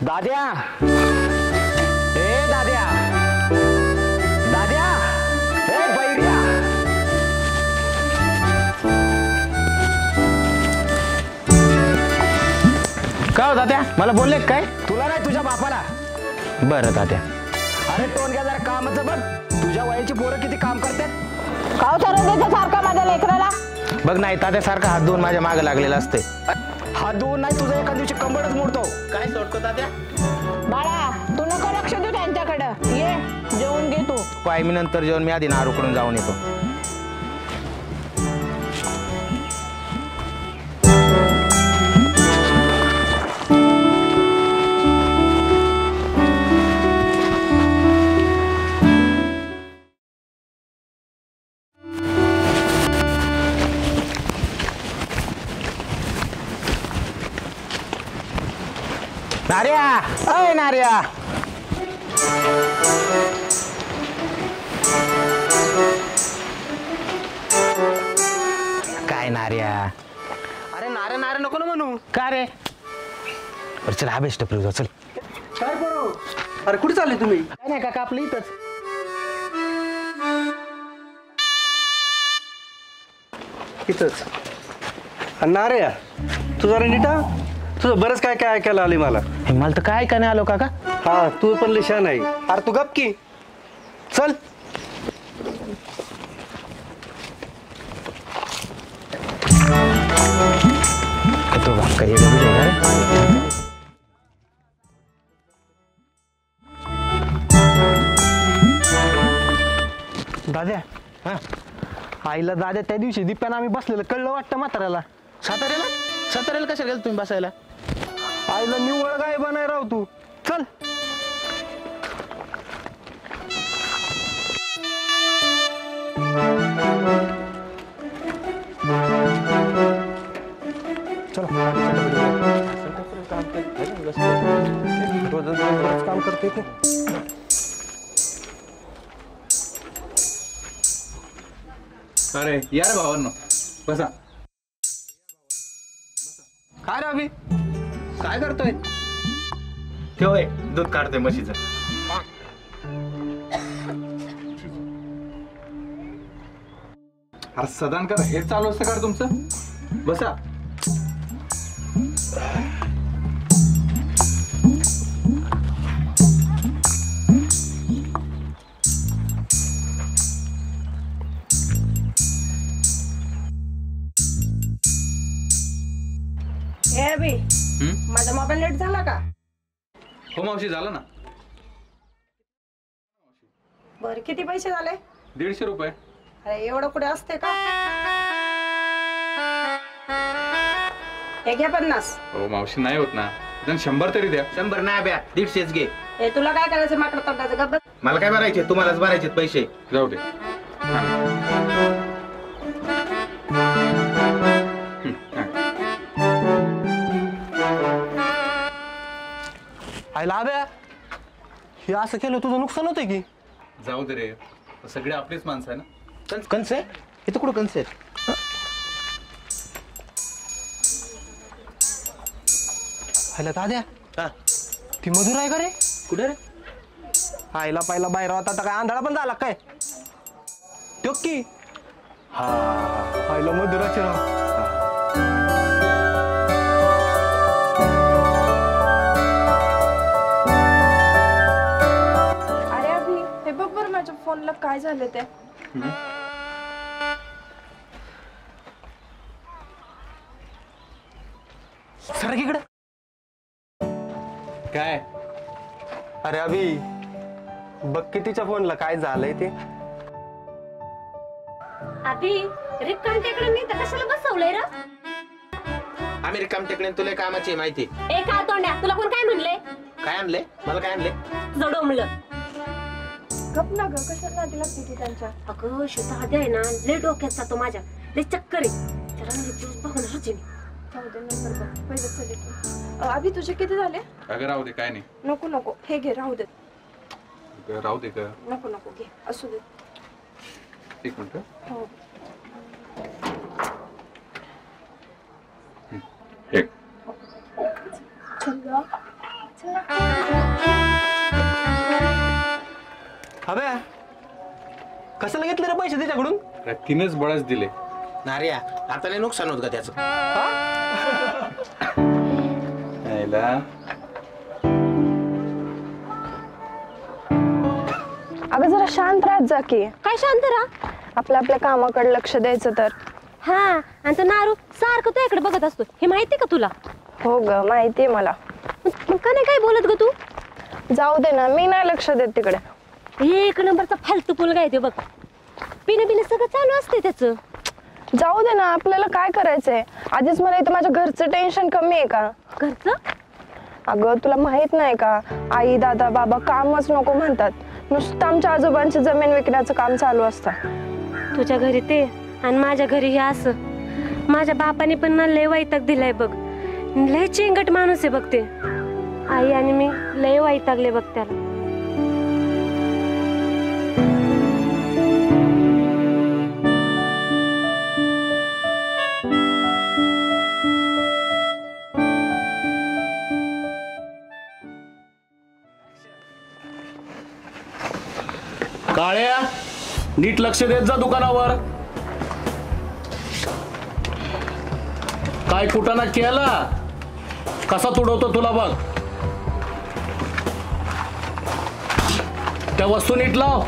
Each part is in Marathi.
दाद्या, ए दाद्या, दाद्या, ए बैर्या. का हो दाद्या, मला बोलले काय? तुला नाही तुझ्या बापाला. बरं दाद्या. अरे टोनग्या जरा कामाचं बघ. तुझ्या वयाची पोरं किती काम करतात. काव चालू सारखा माझ्या लेकराला. बघ नाही तात्यासारखा हात धुवून माझ्या मागे लागलेला असते. हात धुवून नाही तुझं एका दिवशी कंबरच मोडतो. काय सोडतो तात्या? बाळा तू नको लक्ष देऊ त्यांच्याकडं. ये जेवून घे तू. पाय मी नंतर जेवण मी आधी नारूकडून जाऊन येतो. नार्या, अय नार्या. काय नार्या? अरे नारे नारे नको ना म्हणू. का रे? चल हा बेस्ट प्रिव्ह चल. काय करू? अरे कुठे चालले तुम्ही? काय नाही काका आपलं इथंच. इथंच. नारे तुझा रे नीटा तुझं बरंच काय काय ऐकायला आले मला. मला तर काय ऐका नाही आलो काका. हा तू पण लिशान आहे. अरे तू गप की चल. तो भाकर ये गबी रे. दाद्या, हा आईला दाद्या त्या दिवशी दिप्यानं आम्ही बसलेलं कळलं वाटतं म्हाताऱ्याला. साताऱ्याला कशाला गेलं तुम्ही बसायला? आईला निव्वळ गाय बनाय राव तू. चल. काम करते ते. अरे यार भावांनो बसा. काय रे अभि, काय करतोय? ठेव दूध काढतोय म्हशीचं. अरे सदानकर हे चालू असतं का तुमचं? बसा. माझा मोबाईल नेट झाला का? हो मावशी झालं ना. बर किती पैसे झाले? 150 रुपये. अरे एवढं कुठे असते का? हे घ्या 50. हो मावशी नाही होत ना. 100 तरी द्या. 100 नाही ब्या 150 घे. हे तुला काय करायचं माकड तोंडाचं गप्प. मला काय भरायचे? तुम्हालाच भरायचे पैसे. जाऊ दे. आईला अभ्या, हे असं केलं तुझं नुकसान होतंय की. जाऊ दे रे. सगळे आपलीच माणसं आहे ना. कंस आहे इथं कुठं कंस आहे? आईला दाद्या, हा ती मधुर आहे का रे? कुठे रे? आईला पाहिला बाहेर होता आता काय आंधळा पण झाला काय? तो की हा आईला मधुराची राव. माझ्या फोनला काय झालं ते? सरक इकडं. काय? अरे अभि, बघ कितीच्या फोनला काय झालंय ते. अभि रिकाम टेकडे नाही तर कशाला बसवलंय र? आम्ही रिकाम टेकडे तुला कामाची माहिती. ए का तोंड्या, तुला कोण काय म्हणले? काय आणले मला? काय आणले? तुझं डोमलं. गप ना ग, कशाला नादी लागते ती त्यांच्या. अगं श्वेता आधी आहे ना, लय डोक्यात जातो माझ्या, लय चक्कर आहे. त्याला दिवस बघून होते मी. जाऊ दे नंतर बघ, पहिले चल इथून. अभि तुझे किती झाले? अगं राहू दे, काय नाही. नको नको, हे घे, राहू दे. राहू दे का? नको नको, घे, असू दे. एक मिनिट. हो. एक चल ग. चल. अबे कशाला घेतले रे पैसे त्याच्याकडून? तिनेच बळच दिले. नार्या आता नाही नुकसान होत का त्याचं? यायला. अगं जरा शांत राहत जा की. काय शांत राहा. आपल्या आपल्या कामाकडे लक्ष द्यायचं तर. हा, आणि तो नारू सारखं तू इकडे बघत असतो, हे माहिती का तुला? हो ग, माहितीये मला. मग का नाही काय बोलत ग तू? जाऊ दे ना, मी नाही लक्ष देत तिकडे. एक नंबरचा फालतू मुलगा आहे ते बघ. पिणे पिणे सगळं चालू असते त्याचं. जाऊ दे ना, आपल्याला काय करायचंय? आधीच मला इथं माझ्या घरचं टेन्शन कमी आहे का? घरचं? अगं तुला माहित नाही का, आई दादा बाबा कामच नको म्हणतात. नुसतं आमच्या आजोबांची जमीन विकण्याचं काम चालू असतं. तुझ्या घरी ते आणि माझ्या घरी हे असं. माझ्या बापाने पण ना लय वैताग दिलाय बघ. लय चेंगट माणूस आहे बघ ते. आई आणि मी लय वैतागले बघ त्याला. काळ्या नीट लक्ष देत जा दुकानावर. काय कुटाणा केला कसा तुडवतो तुला बघ. त्या वस्तू नीट लाव.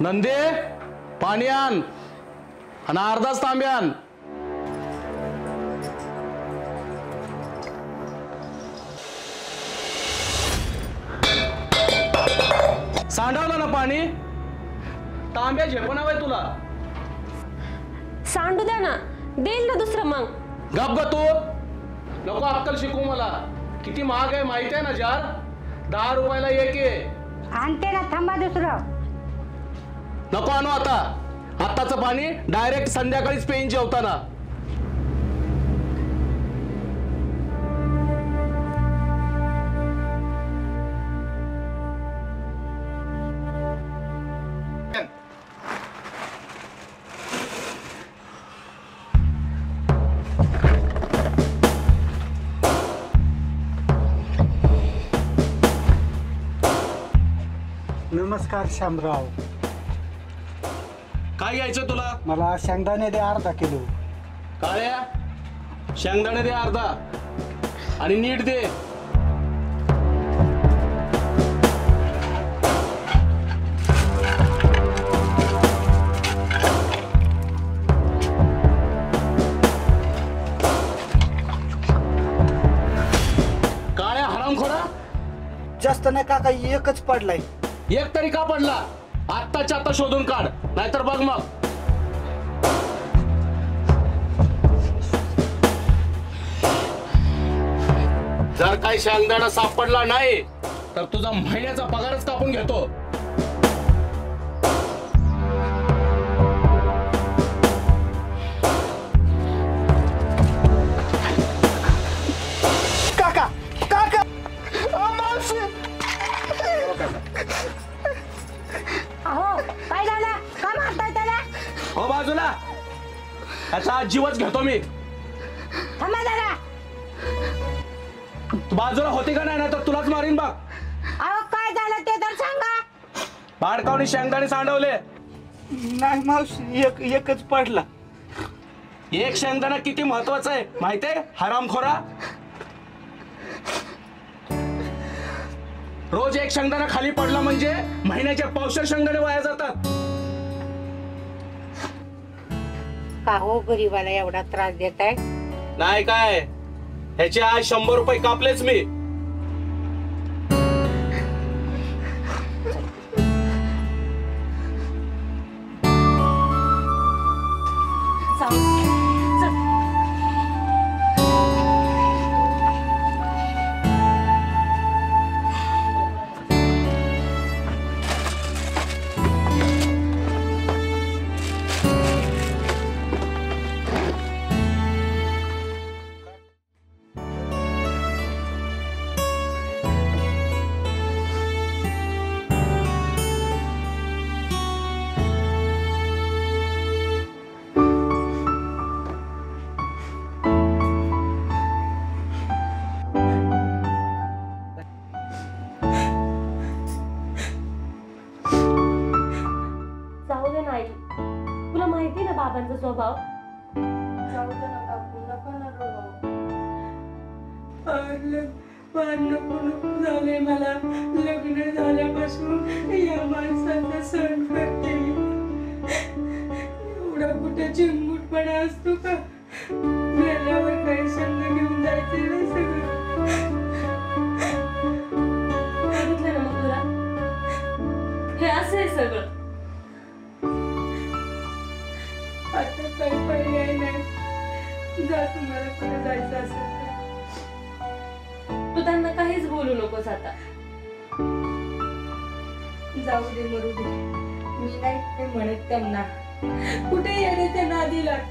नंदे पाणी आण आणि अर्धाच तांबे आण. सांडवलं ना पाणी? तांब्या झेपण हवंय तुला? सांडू द्या ना, देईल ना दुसरं मग. गप ग तू. नको अक्कल शिकू मला. किती महाग आहे माहिती आहे ना जार? 10 रुपयाला एक आहे. आणते ना, थांबा दुसरं. नको आणू आता. आत्ताचं पाणी डायरेक्ट संध्याकाळीच पेन जेवताना. नमस्कार श्यामराव. काय घ्यायचं तुला? मला शेंगदाणे दे अर्धा किलो. काळ्या शेंगदाणे दे अर्धा आणि नीट दे. काळ्या हरामखोरा. जास्त नाही काका, एकच पडलाय. एक तरी का पडला? आत्ताच्या आत्ता शोधून काढ, नाहीतर बघ मग. जर काही शेंगदाणा सापडला नाही तर तुझा महिन्याचा पगारच कापून घेतो. काका काका. अहो काय झालं? का मारताय त्याला? हो बाजूला. त्याचा जीवच घेतो मी. थांबा जरा. तू बाजूला होती का नाही, तर तुलाच मारीन बघ. अहो काय झालं ते तर सांगा. बाडकावणी शेंगदाणे सांडवले. नाही मावशी, एकच पडला. एक शेंगदाणा किती महत्वाचा आहे माहितीये हरामखोरा? रोज एक शेंगदाणा खाली पडला म्हणजे महिन्याच्या पावशेर शेंगदाणे वाया जातात. का हो गरीबाला एवढा त्रास देताय? नाही काय, ह्याचे आज 100 रुपये कापलेच मी. जाऊ दे नाही, तुला माहिती ना बाबांचा स्वभाव. जाऊ दे ना काकू, नका ना रडू. झाले मला. लग्न झाल्यापासून या माणसाचा सण करते मी. एवढा कुठे चिंगूटपणा असतो का? मेल्यावर काही संग घेऊन जायचे ना सगळं. बघितलं ना मग तुला, हे असं आहे सगळं. आता काही पर्याय नाही. जा तुम्हाला कुठे जायचं असेल तर. तू त्यांना काहीच बोलू नकोस आता. जाऊ दे, मरू दे. मी नाही ते म्हणत त्यांना. कुठे येण्याच्या नादी लाग.